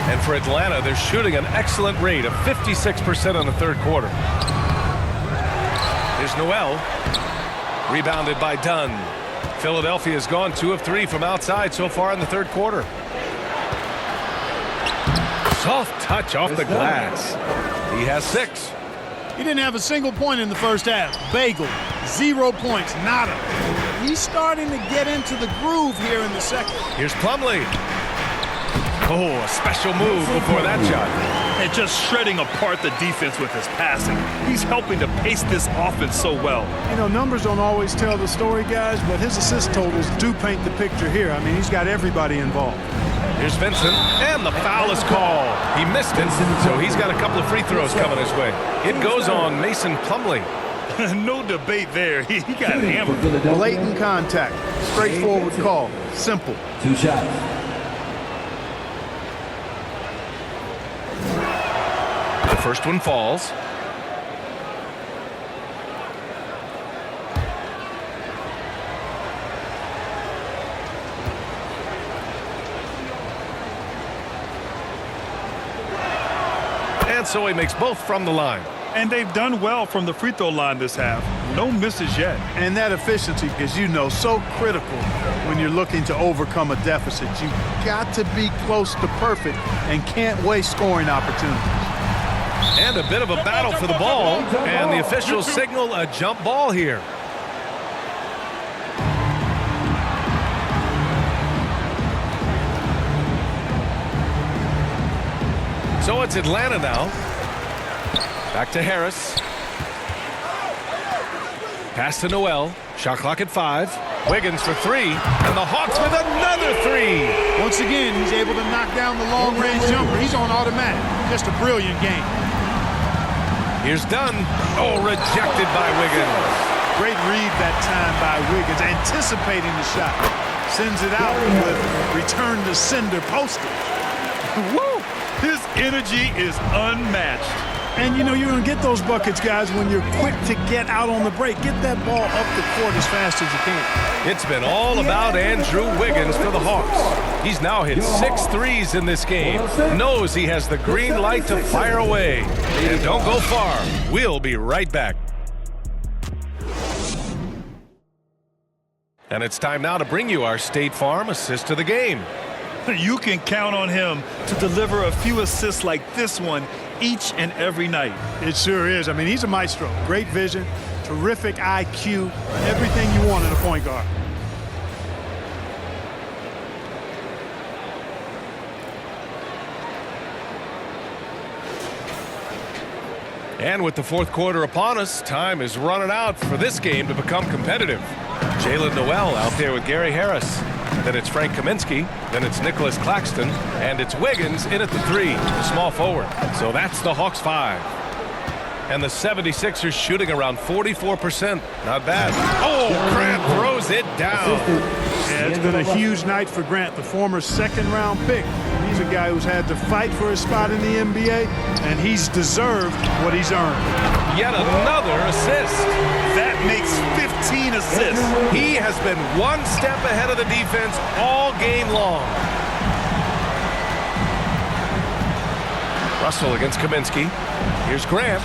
And for Atlanta, they're shooting an excellent rate of 56% in the third quarter. Here's Noel. Rebounded by Dunn. Philadelphia has gone 2 of 3 from outside so far in the third quarter. Soft touch off the glass. He has 6. He didn't have a single point in the first half. Bagel, 0 points, nada. He's starting to get into the groove here in the second. Here's Plumlee. Oh, a special move before that shot. And just shredding apart the defense with his passing. He's helping to pace this offense so well. You know, numbers don't always tell the story, guys, but his assist totals do paint the picture here. I mean, he's got everybody involved. Here's Vincent, and the foul is called. He missed it, so he's got a couple of free throws coming his way. It goes on Mason Plumlee. No debate there. He got hammered. Blatant contact. Straightforward call. Simple. 2 shots. The first one falls. And so he makes both from the line. And they've done well from the free throw line this half. No misses yet. And that efficiency is, so critical when you're looking to overcome a deficit. You've got to be close to perfect and can't waste scoring opportunities. And a bit of a battle for the ball, and the officials signal a jump ball here. So it's Atlanta now. Back to Harris. Pass to Noel. Shot clock at 5. Wiggins for 3. And the Hawks with another 3. Once again, he's able to knock down the long-range jumper. He's on automatic. Just a brilliant game. Here's Dunn. Oh, rejected by Wiggins. Great read that time by Wiggins, anticipating the shot. Sends it out with return to sender postage. Woo! His energy is unmatched. And you're going to get those buckets, guys, when you're quick to get out on the break. Get that ball up the court as fast as you can. It's been all about Andrew Wiggins for the Hawks. He's now hit 6 threes in this game. Knows he has the green light to fire away. And don't go far. We'll be right back. And it's time now to bring you our State Farm assist of the game. You can count on him to deliver a few assists like this one each and every night. It sure is. I mean, he's a maestro. Great vision, terrific IQ, everything you want in a point guard. And with the fourth quarter upon us, time is running out for this game to become competitive. Jalen Noel out there with Gary Harris. Then it's Frank Kaminsky. Then it's Nicholas Claxton. And it's Wiggins in at the 3, the small forward. So that's the Hawks 5. And the 76ers shooting around 44%. Not bad. Oh, Grant throws it down. Yeah, it's been a huge night for Grant, the former second-round pick. He's a guy who's had to fight for his spot in the NBA, and he's deserved what he's earned. Yet another assist. That makes 15 assists. He has been one step ahead of the defense all game long. Russell against Kaminsky. Here's Grant.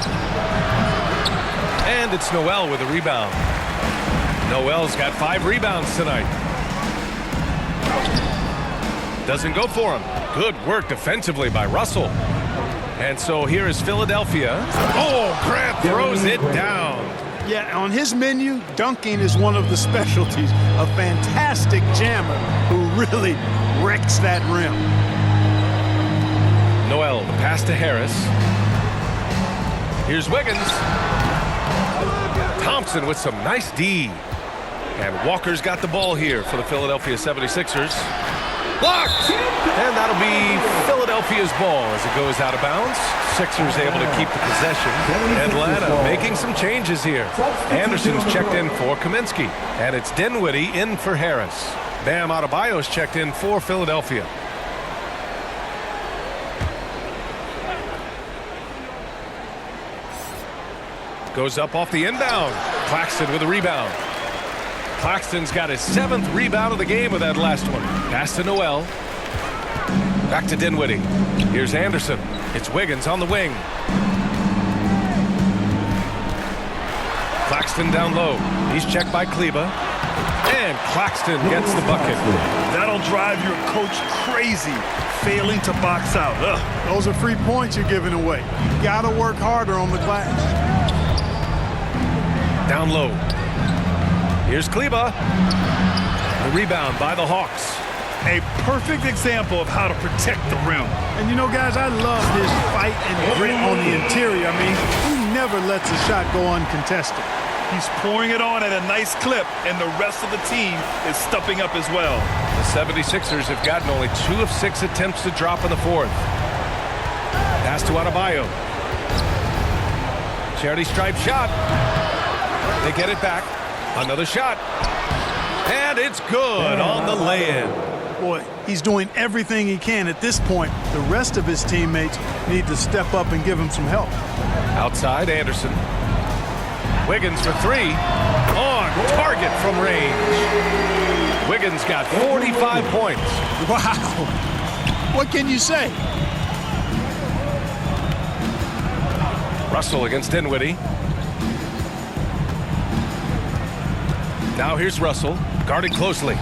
And it's Noel with a rebound. Noel's got 5 rebounds tonight. Doesn't go for him. Good work defensively by Russell. And so here is Philadelphia. Oh, Grant throws it down. Yeah, on his menu, dunking is one of the specialties. A fantastic jammer who really wrecks that rim. Noel, the pass to Harris. Here's Wiggins. Thompson with some nice D. And Walker's got the ball here for the Philadelphia 76ers. Blocked! And that'll be Philadelphia's ball as it goes out of bounds. Sixers able to keep the possession. Atlanta making some changes here. Anderson's checked in for Kaminsky. And it's Dinwiddie in for Harris. Bam Adebayo's checked in for Philadelphia. Goes up off the inbound. Claxton with a rebound. Claxton's got his 7th rebound of the game with that last one. Pass to Noel. Back to Dinwiddie. Here's Anderson. It's Wiggins on the wing. Claxton down low. He's checked by Kleba. And Claxton gets the bucket. That'll drive your coach crazy, failing to box out. Ugh. Those are free points you're giving away. You got to work harder on the glass. Down low. Here's Kleba. The rebound by the Hawks. A perfect example of how to protect the rim. And guys, I love his fight and grit on the interior. I mean, he never lets a shot go uncontested. He's pouring it on at a nice clip, and the rest of the team is stepping up as well. The 76ers have gotten only 2 of 6 attempts to drop in the 4th. Pass to Adebayo. Charity stripe shot. They get it back. Another shot. And it's good on the lay-in. Boy, he's doing everything he can at this point. The rest of his teammates need to step up and give him some help. Outside, Anderson. Wiggins for 3. On target from range. Wiggins got 45 points. Wow. What can you say? Russell against Dinwiddie. Now here's Russell, guarded closely.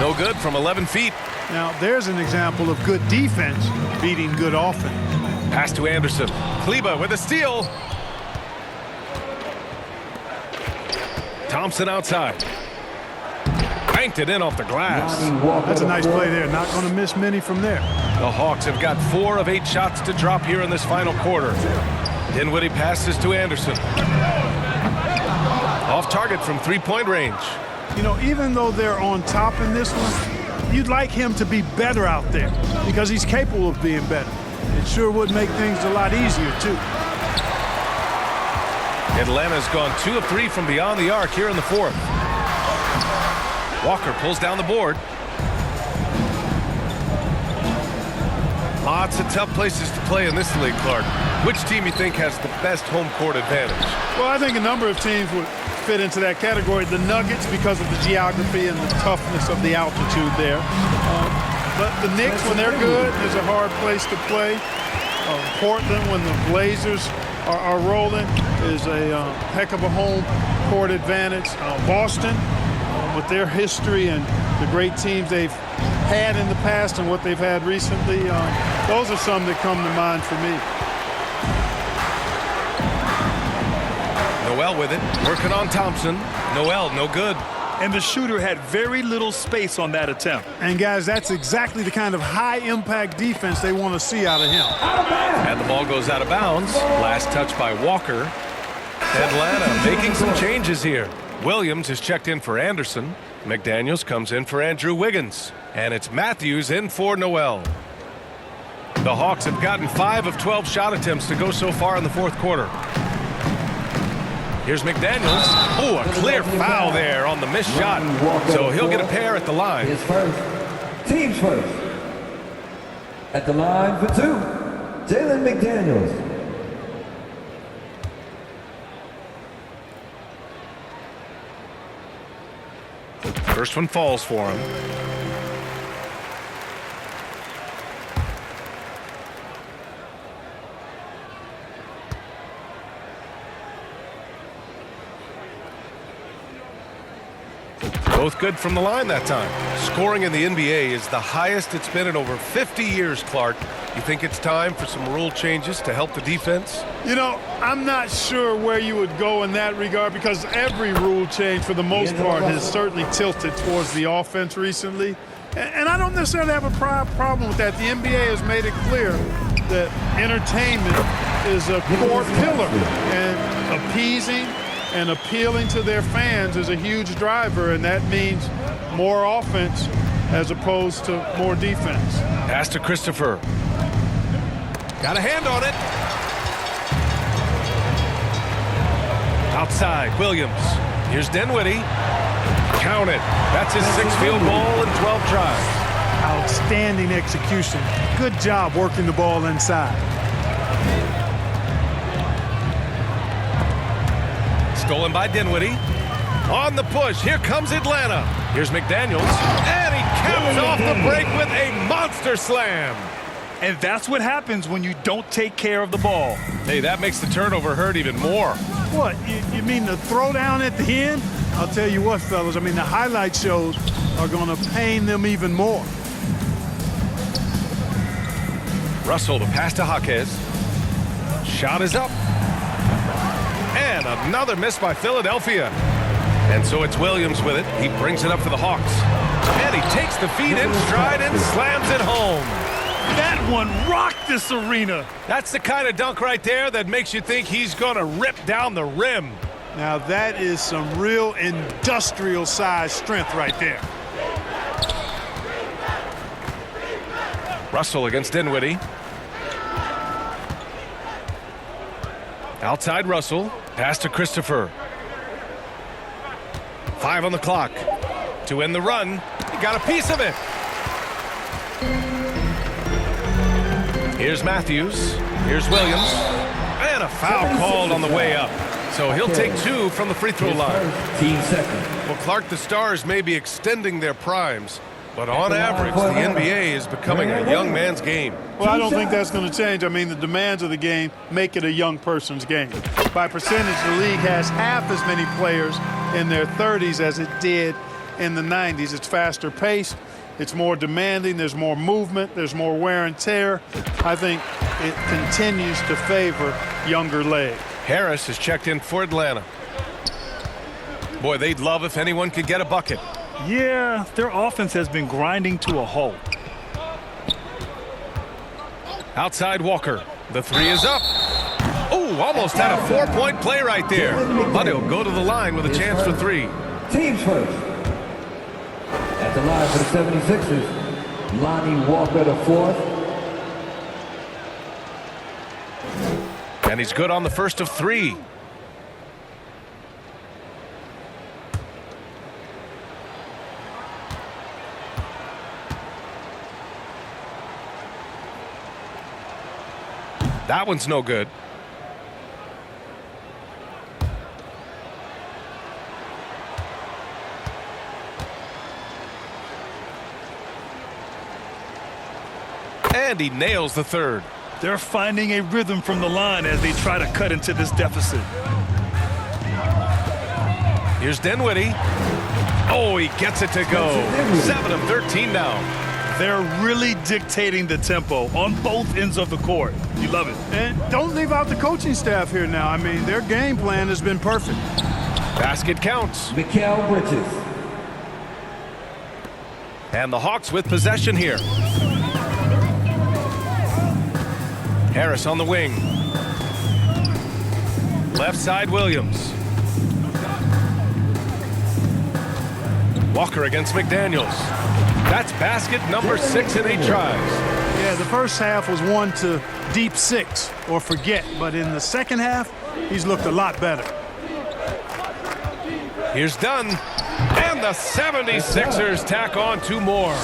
No good from 11 feet. Now, there's an example of good defense beating good offense. Pass to Anderson. Kleba with a steal. Thompson outside. Banked it in off the glass. That's a nice play there. Not going to miss many from there. The Hawks have got 4 of 8 shots to drop here in this final quarter. Dinwiddie passes to Anderson. Off target from 3-point range. You know, even though they're on top in this one, you'd like him to be better out there because he's capable of being better. It sure would make things a lot easier, too. Atlanta's gone 2 of 3 from beyond the arc here in the fourth. Walker pulls down the board. Lots of tough places to play in this league, Clark. Which team you think has the best home court advantage? Well, I think a number of teams would fit into that category. The Nuggets, because of the geography and the toughness of the altitude there. But the Knicks, when they're good, is a hard place to play. Portland, when the Blazers are rolling, is a heck of a home court advantage. Boston, with their history and the great teams they've had in the past and what they've had recently, those are some that come to mind for me. Noel with it, working on Thompson. Noel, no good. And the shooter had very little space on that attempt. And guys, that's exactly the kind of high-impact defense they want to see out of him. And the ball goes out of bounds. Last touch by Walker. Atlanta making some changes here. Williams is checked in for Anderson. McDaniels comes in for Andrew Wiggins. And it's Matthews in for Noel. The Hawks have gotten 5 of 12 shot attempts to go so far in the fourth quarter. Here's McDaniels. Oh, a clear foul there on the missed shot. So he'll get a pair at the line. His first. Team's first. At the line for 2, Jalen McDaniels. First one falls for him. Both good from the line that time. Scoring in the NBA is the highest it's been in over 50 years, Clark. You think it's time for some rule changes to help the defense? You know, I'm not sure where you would go in that regard because every rule change, for the most part, has certainly tilted towards the offense recently. And I don't necessarily have a problem with that. The NBA has made it clear that entertainment is a core pillar, and appeasing and appealing to their fans is a huge driver, and that means more offense as opposed to more defense. Pass to Christopher. Got a hand on it. Outside, Williams. Here's Dinwiddie. Count it. That's his 6th field goal in 12 tries. Outstanding execution. Good job working the ball inside. Stolen by Dinwiddie. On the push, here comes Atlanta. Here's McDaniels, and he caps off the break with a monster slam. And that's what happens when you don't take care of the ball. Hey, that makes the turnover hurt even more. What, you mean the throwdown at the end? I'll tell you what, fellas, I mean, the highlight shows are going to pain them even more. Russell to pass to Jaquez. Shot is up. And another miss by Philadelphia. And so it's Williams with it. He brings it up for the Hawks. And he takes the feed in stride and slams it home. That one rocked this arena. That's the kind of dunk right there that makes you think he's going to rip down the rim. Now that is some real industrial size strength right there. Russell against Dinwiddie. Outside Russell. Pass to Christopher. 5 on the clock. To end the run. He got a piece of it. Here's Matthews. Here's Williams. And a foul called on the way up. So he'll take 2 from the free throw line. Team second. Well, Clark, the Stars may be extending their primes, but on average, the NBA is becoming a young man's game. Well, I don't think that's going to change. I mean, the demands of the game make it a young person's game. By percentage, the league has half as many players in their 30s as it did in the 90s. It's faster paced. It's more demanding. There's more movement. There's more wear and tear. I think it continues to favor younger legs. Harris is checked in for Atlanta. Boy, they'd love if anyone could get a bucket. Yeah, their offense has been grinding to a halt. Outside Walker. The three is up. Oh, almost had a 4-point play right there. But he'll go to the line with a chance for three. Teams first. At the line for the 76ers, Lonnie Walker the fourth. And he's good on the first of three. That one's no good. And he nails the third. They're finding a rhythm from the line as they try to cut into this deficit. Here's Dinwiddie. Oh, he gets it to go. 7 of 13 now. They're really dictating the tempo on both ends of the court. You love it. And don't leave out the coaching staff here now. I mean, their game plan has been perfect. Basket counts. Mikal Bridges. And the Hawks with possession here. Harris on the wing. Left side Williams. Walker against McDaniels. That's basket number 6 in 8 tries. Yeah, the first half was 1 to deep 6 or forget, but in the second half, he's looked a lot better. Here's Dunn, and the 76ers tack on 2 more.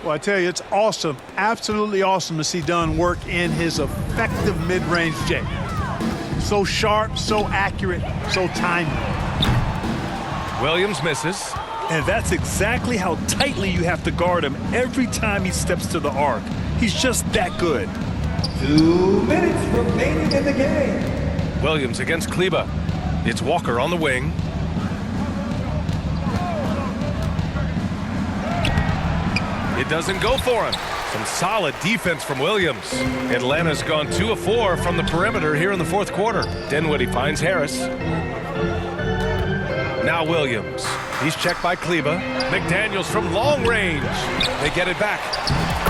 Well, I tell you, it's awesome, absolutely awesome to see Dunn work in his effective mid-range J. So sharp, so accurate, so timely. Williams misses. And that's exactly how tightly you have to guard him every time he steps to the arc. He's just that good. 2 minutes remaining in the game. Williams against Kleba. It's Walker on the wing. It doesn't go for him. Some solid defense from Williams. Atlanta's gone 2 of 4 from the perimeter here in the fourth quarter. Dinwiddie finds Harris. Now Williams. He's checked by Kleba. McDaniels from long range. They get it back.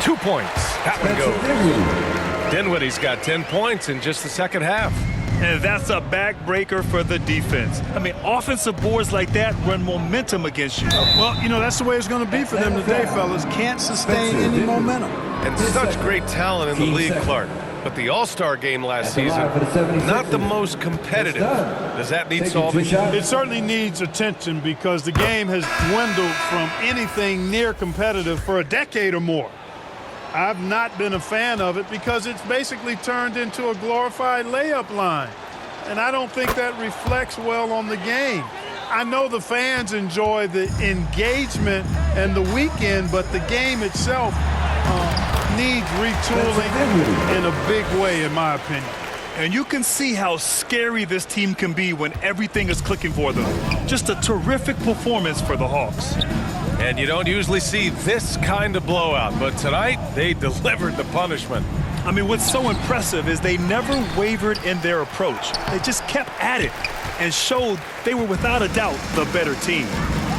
2 points. That one goes. Dinwiddie's got 10 points in just the second half. And that's a backbreaker for the defense. I mean, offensive boards like that run momentum against you. Well, you know, that's the way it's going to be for them today, fellas. Can't sustain any momentum. And such great talent in the league, Clark. But the All-Star game last season, not the most competitive. Does that need solving? It certainly needs attention because the game has dwindled from anything near competitive for a decade or more. I've not been a fan of it because it's basically turned into a glorified layup line. And I don't think that reflects well on the game. I know the fans enjoy the engagement and the weekend, but the game itself needs retooling in a big way, in my opinion. And you can see how scary this team can be when everything is clicking for them. Just a terrific performance for the Hawks. And you don't usually see this kind of blowout, but tonight they delivered the punishment. I mean, what's so impressive is they never wavered in their approach. They just kept at it and showed they were without a doubt the better team.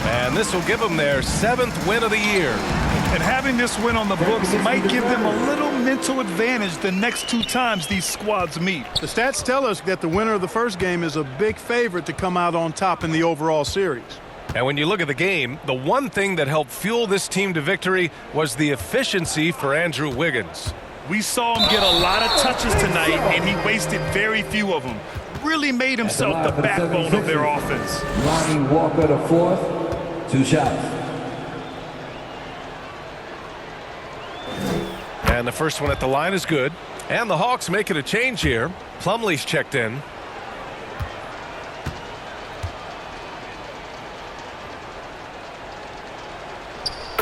And this will give them their 7th win of the year. And having this win on the books might give them a little mental advantage the next 2 times these squads meet. The stats tell us that the winner of the first game is a big favorite to come out on top in the overall series. And when you look at the game, the one thing that helped fuel this team to victory was the efficiency for Andrew Wiggins. We saw him get a lot of touches tonight, and he wasted very few of them. Really made himself the backbone of their offense. Lonnie Walker the fourth, 2 shots. And the first one at the line is good. And the Hawks making a change here. Plumlee's checked in.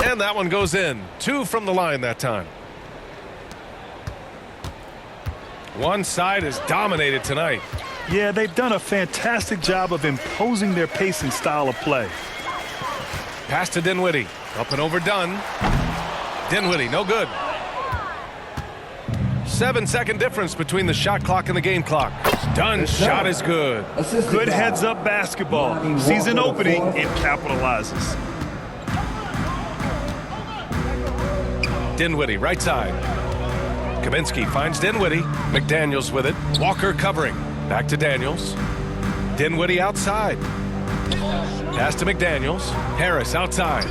And that one goes in. 2 from the line that time. One side is dominated tonight. Yeah, they've done a fantastic job of imposing their pace and style of play. Pass to Dinwiddie. Up and over Dunn. Dinwiddie, no good. 7-second difference between the shot clock and the game clock. Dunn's shot is good. Good heads-up basketball. Sees an opening and capitalizes. Dinwiddie, right side. Kaminsky finds Dinwiddie. McDaniels with it. Walker covering. Back to Daniels. Dinwiddie outside. Pass to McDaniels. Harris outside.